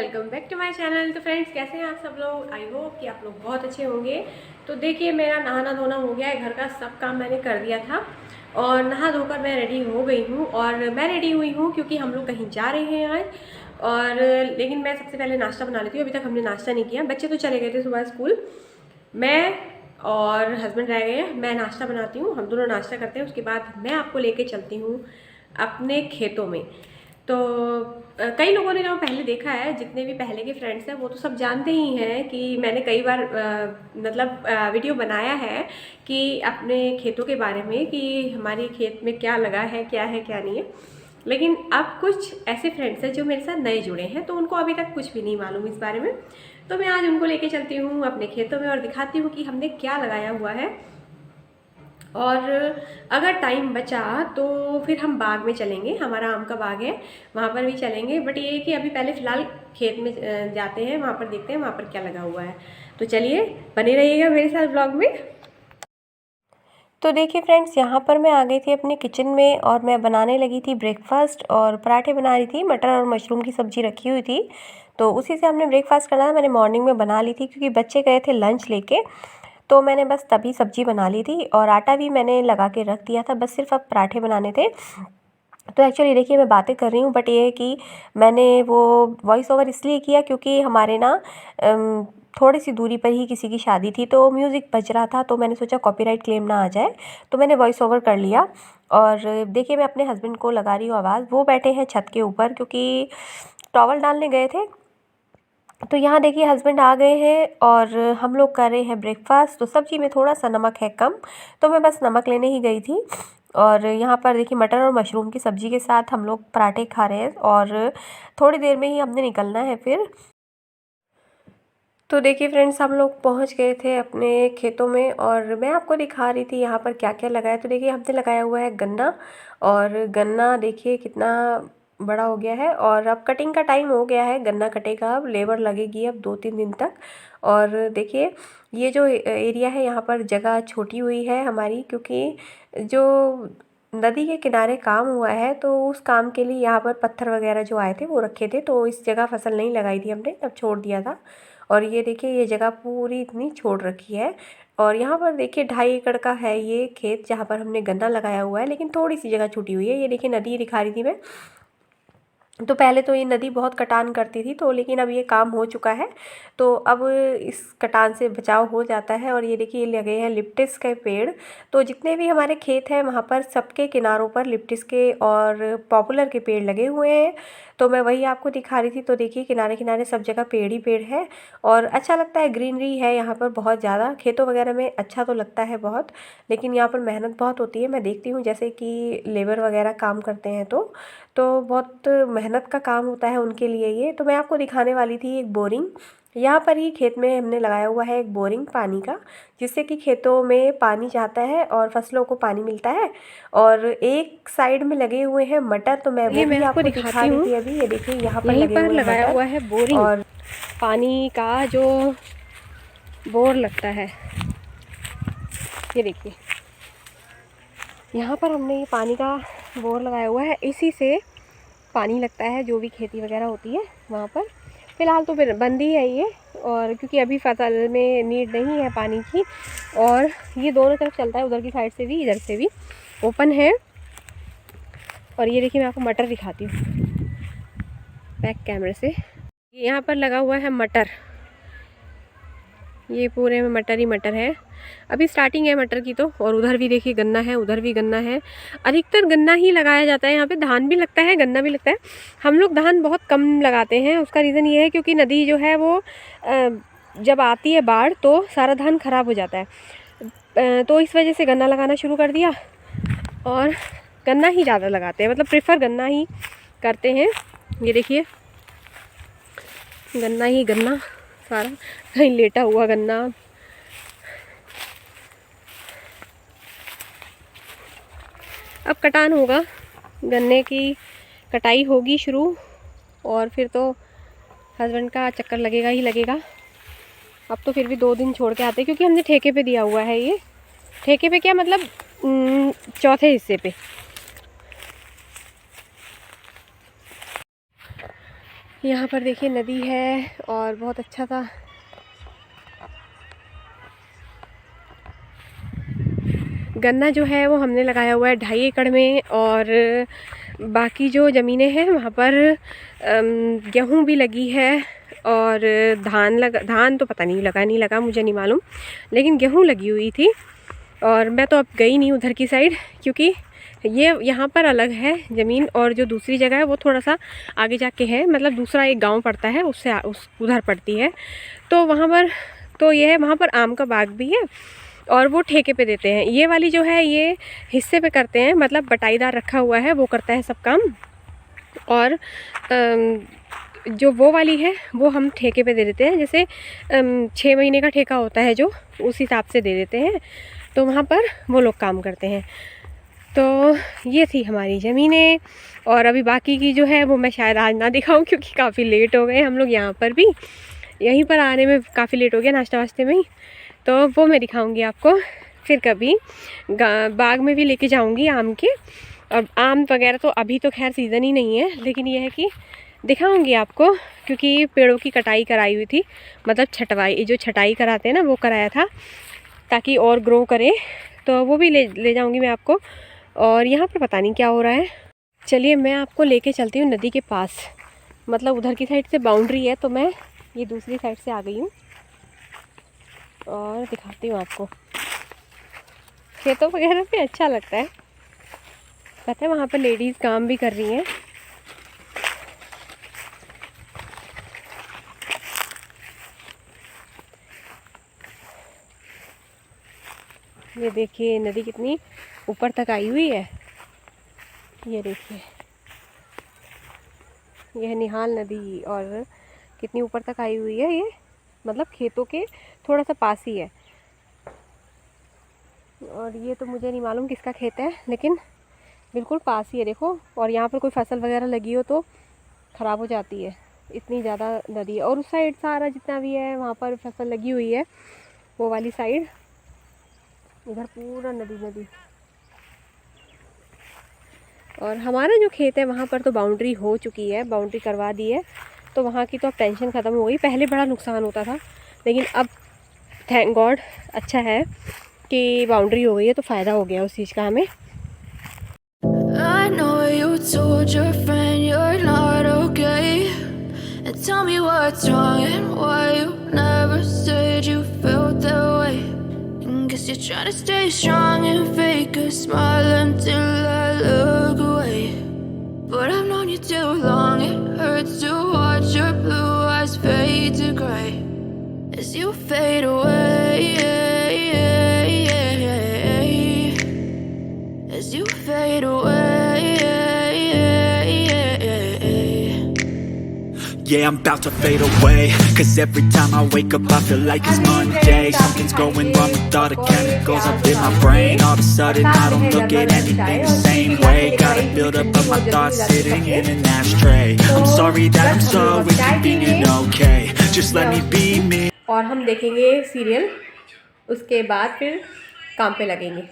Welcome back to my channel. तो friends, कैसे हैं आप सब लोग? आई होप कि आप लोग बहुत अच्छे होंगे। तो देखिए, मेरा नहाना धोना हो गया है, घर का सब काम मैंने कर दिया था और नहा धोकर मैं रेडी हो गई हूँ। और मैं रेडी हुई हूँ क्योंकि हम लोग कहीं जा रहे हैं आज। और लेकिन मैं सबसे पहले नाश्ता बना लेती हूँ। अभी तक हमने नाश्ता नहीं किया, बच्चे तो चले गए थे सुबह स्कूल, मैं और हस्बैंड रह गए हैं। मैं नाश्ता बनाती हूँ, हम दोनों नाश्ता करते हैं, उसके बाद मैं आपको लेके चलती हूँ अपने खेतों में। तो कई लोगों ने जो पहले देखा है, जितने भी पहले के फ्रेंड्स हैं वो तो सब जानते ही हैं कि मैंने कई बार वीडियो बनाया है कि अपने खेतों के बारे में, कि हमारे खेत में क्या लगा है, क्या है क्या नहीं है। लेकिन अब कुछ ऐसे फ्रेंड्स हैं जो मेरे साथ नए जुड़े हैं, तो उनको अभी तक कुछ भी नहीं मालूम इस बारे में। तो मैं आज उनको लेके चलती हूँ अपने खेतों में और दिखाती हूँ कि हमने क्या लगाया हुआ है। और अगर टाइम बचा तो फिर हम बाग में चलेंगे, हमारा आम का बाग है, वहाँ पर भी चलेंगे। बट ये है कि अभी पहले फ़िलहाल खेत में जाते हैं, वहाँ पर देखते हैं वहाँ पर क्या लगा हुआ है। तो चलिए, बने रहिएगा मेरे साथ ब्लॉग में। तो देखिए फ्रेंड्स, यहाँ पर मैं आ गई थी अपने किचन में और मैं बनाने लगी थी ब्रेकफास्ट, और पराठे बना रही थी। मटर और मशरूम की सब्ज़ी रखी हुई थी, तो उसी से हमने ब्रेकफास्ट करना था। मैंने मॉर्निंग में बना ली थी क्योंकि बच्चे गए थे लंच लेके, तो मैंने बस तभी सब्ज़ी बना ली थी और आटा भी मैंने लगा के रख दिया था। बस सिर्फ अब पराठे बनाने थे। तो एक्चुअली देखिए, मैं बातें कर रही हूँ, बट ये है कि मैंने वो वॉइस ओवर इसलिए किया क्योंकि हमारे ना थोड़ी सी दूरी पर ही किसी की शादी थी, तो म्यूज़िक बज रहा था, तो मैंने सोचा कॉपीराइट क्लेम ना आ जाए, तो मैंने वॉइस ओवर कर लिया। और देखिए, मैं अपने हस्बैंड को लगा रही हूँ आवाज़। वो बैठे हैं छत के ऊपर क्योंकि टॉवल डालने गए थे। तो यहाँ देखिए, हस्बैंड आ गए हैं और हम लोग कर रहे हैं ब्रेकफास्ट। तो सब्ज़ी में थोड़ा सा नमक है कम, तो मैं बस नमक लेने ही गई थी। और यहाँ पर देखिए, मटर और मशरूम की सब्ज़ी के साथ हम लोग पराठे खा रहे हैं और थोड़ी देर में ही हमने निकलना है फिर। तो देखिए फ्रेंड्स, हम लोग पहुँच गए थे अपने खेतों में और मैं आपको दिखा रही थी यहाँ पर क्या क्या लगाया। तो देखिए, हमने लगाया हुआ है गन्ना, और गन्ना देखिए कितना बड़ा हो गया है। और अब कटिंग का टाइम हो गया है, गन्ना कटेगा, अब लेबर लगेगी अब 2-3 दिन तक। और देखिए, ये जो एरिया है, यहाँ पर जगह छोटी हुई है हमारी, क्योंकि जो नदी के किनारे काम हुआ है, तो उस काम के लिए यहाँ पर पत्थर वगैरह जो आए थे वो रखे थे, तो इस जगह फसल नहीं लगाई थी हमने, तब छोड़ दिया था। और ये देखिए, ये जगह पूरी इतनी छोड़ रखी है। और यहाँ पर देखिए 2.5 एकड़ का है ये खेत, जहाँ पर हमने गन्ना लगाया हुआ है, लेकिन थोड़ी सी जगह छूटी हुई है। ये देखिए, नदी दिखा रही थी मैं। तो पहले तो ये नदी बहुत कटान करती थी, तो लेकिन अब ये काम हो चुका है, तो अब इस कटान से बचाव हो जाता है। और ये देखिए, ये लगे हैं लिप्टिस के पेड़। तो जितने भी हमारे खेत हैं वहाँ पर सबके किनारों पर लिप्टिस के और पॉपुलर के पेड़ लगे हुए हैं, तो मैं वही आपको दिखा रही थी। तो देखिए, किनारे किनारे सब जगह पेड़ ही पेड़ है और अच्छा लगता है, ग्रीनरी है यहाँ पर बहुत ज़्यादा। खेतों वगैरह में अच्छा तो लगता है बहुत, लेकिन यहाँ पर मेहनत बहुत होती है। मैं देखती हूँ जैसे कि लेबर वगैरह काम करते हैं, तो बहुत मेहनत का काम होता है उनके लिए ये। तो मैं आपको दिखाने वाली थी एक बोरिंग। यहाँ पर ही खेत में हमने लगाया हुआ है एक बोरिंग पानी का, जिससे कि खेतों में पानी जाता है और फसलों को पानी मिलता है। और एक साइड में लगे हुए हैं मटर, तो मैं वो भी आपको दिखा रही थी अभी। ये देखिए, यहाँ पर यहीं लगे पर हुए लगाया मटर। हुआ है बोरिंग, और पानी का जो बोर लगता है, ये देखिए, यहाँ पर हमने ये पानी का बोर लगाया हुआ है, इसी से पानी लगता है जो भी खेती वगैरह होती है वहाँ पर। फ़िलहाल तो फिर बंद ही है ये, और क्योंकि अभी फसल में नीड नहीं है पानी की। और ये दोनों तरफ चलता है, उधर की साइड से भी इधर से भी ओपन है। और ये देखिए, मैं आपको मटर दिखाती हूँ बैक कैमरे से। यहाँ पर लगा हुआ है मटर, ये पूरे में मटर ही मटर है। अभी स्टार्टिंग है मटर की तो। और उधर भी देखिए गन्ना है, उधर भी गन्ना है। अधिकतर गन्ना ही लगाया जाता है यहाँ पे, धान भी लगता है, गन्ना भी लगता है। हम लोग धान बहुत कम लगाते हैं, उसका रीज़न ये है क्योंकि नदी जो है वो जब आती है बाढ़ तो सारा धान ख़राब हो जाता है, तो इस वजह से गन्ना लगाना शुरू कर दिया और गन्ना ही ज़्यादा लगाते हैं, मतलब प्रेफर गन्ना ही करते हैं। ये देखिए, गन्ना ही गन्ना, सारा कहीं लेटा हुआ गन्ना। अब कटान होगा, गन्ने की कटाई होगी शुरू, और फिर तो हस्बैंड का चक्कर लगेगा ही लगेगा। अब तो फिर भी 2 दिन छोड़ के आते हैं क्योंकि हमने ठेके पे दिया हुआ है। ये ठेके पे क्या मतलब, चौथे हिस्से पे। यहाँ पर देखिए नदी है और बहुत अच्छा सा गन्ना जो है वो हमने लगाया हुआ है 2.5 एकड़ में, और बाकी जो ज़मीनें हैं वहाँ पर गेहूँ भी लगी है और धान तो पता नहीं लगा मुझे नहीं मालूम, लेकिन गेहूँ लगी हुई थी। और मैं तो अब गई नहीं उधर की साइड, क्योंकि ये यहाँ पर अलग है ज़मीन, और जो दूसरी जगह है वो थोड़ा सा आगे जाके है, मतलब दूसरा एक गांव पड़ता है, उससे उधर पड़ती है। तो वहाँ पर तो ये है, वहाँ पर आम का बाग भी है और वो ठेके पे देते हैं। ये वाली जो है ये हिस्से पे करते हैं, मतलब बटाईदार रखा हुआ है, वो करता है सब काम। और जो वो वाली है वो हम ठेके पे दे देते हैं, जैसे 6 महीने का ठेका होता है जो, उस हिसाब से दे देते हैं। तो वहाँ पर वो लोग काम करते हैं। तो ये थी हमारी ज़मीनें, और अभी बाकी की जो है वो मैं शायद आज ना दिखाऊं, क्योंकि काफ़ी लेट हो गए हम लोग। यहाँ पर भी यहीं पर आने में काफ़ी लेट हो गया नाश्ता वास्ते में ही, तो वो मैं दिखाऊंगी आपको फिर कभी। बाग में भी लेके जाऊंगी आम के, और आम वगैरह तो अभी तो खैर सीज़न ही नहीं है, लेकिन ये है कि दिखाऊंगी आपको, क्योंकि पेड़ों की कटाई कराई हुई थी, मतलब छटवाई, जो छटाई कराते हैं ना वो कराया था, ताकि और ग्रो करे। तो वो भी ले जाऊंगी मैं आपको। और यहाँ पर पता नहीं क्या हो रहा है। चलिए मैं आपको लेके चलती हूँ नदी के पास, मतलब उधर की साइड से बाउंड्री है, तो मैं ये दूसरी साइड से आ गई हूँ और दिखाती हूँ आपको। खेतों वगैरह पे अच्छा लगता है, पता है वहाँ पर लेडीज़ काम भी कर रही हैं। ये देखिए नदी कितनी ऊपर तक आई हुई है। ये देखिए यह निहाल नदी, और कितनी ऊपर तक आई हुई है ये, मतलब खेतों के थोड़ा सा पास ही है। और ये तो मुझे नहीं मालूम किसका खेत है, लेकिन बिल्कुल पास ही है देखो। और यहाँ पर कोई फसल वगैरह लगी हो तो ख़राब हो जाती है, इतनी ज़्यादा नदी है। और उस साइड सारा जितना भी है वहाँ पर फसल लगी हुई है, वो वाली साइड, इधर पूरा नदी। और हमारा जो खेत है वहाँ पर तो बाउंड्री हो चुकी है, बाउंड्री करवा दी है, तो वहाँ की तो अब टेंशन ख़त्म हो गई। पहले बड़ा नुकसान होता था, लेकिन अब थैंक गॉड अच्छा है कि बाउंड्री हो गई है, तो फ़ायदा हो गया उस चीज़ का हमें। I know you told your friend you're not okay, and tell me what's wrong and why you never said you felt that way. And guess you're trying to stay strong and fake a smile until I look away. But I've known you too long, it hurts to watch your blue eyes fade to gray as you fade away, as you fade away. Yeah, I'm about to fade away, cause every time I wake up I feel like it's Monday. Something's going wrong with all the chemicals up in my brain. All of a sudden I don't look at anything the same way. Gotta build up of my thoughts sitting in an ashtray. I'm sorry that I'm so inconvenient, okay, just let me be me. और हम देखेंगे serial, उसके बाद फिर काम पे लगेंगे।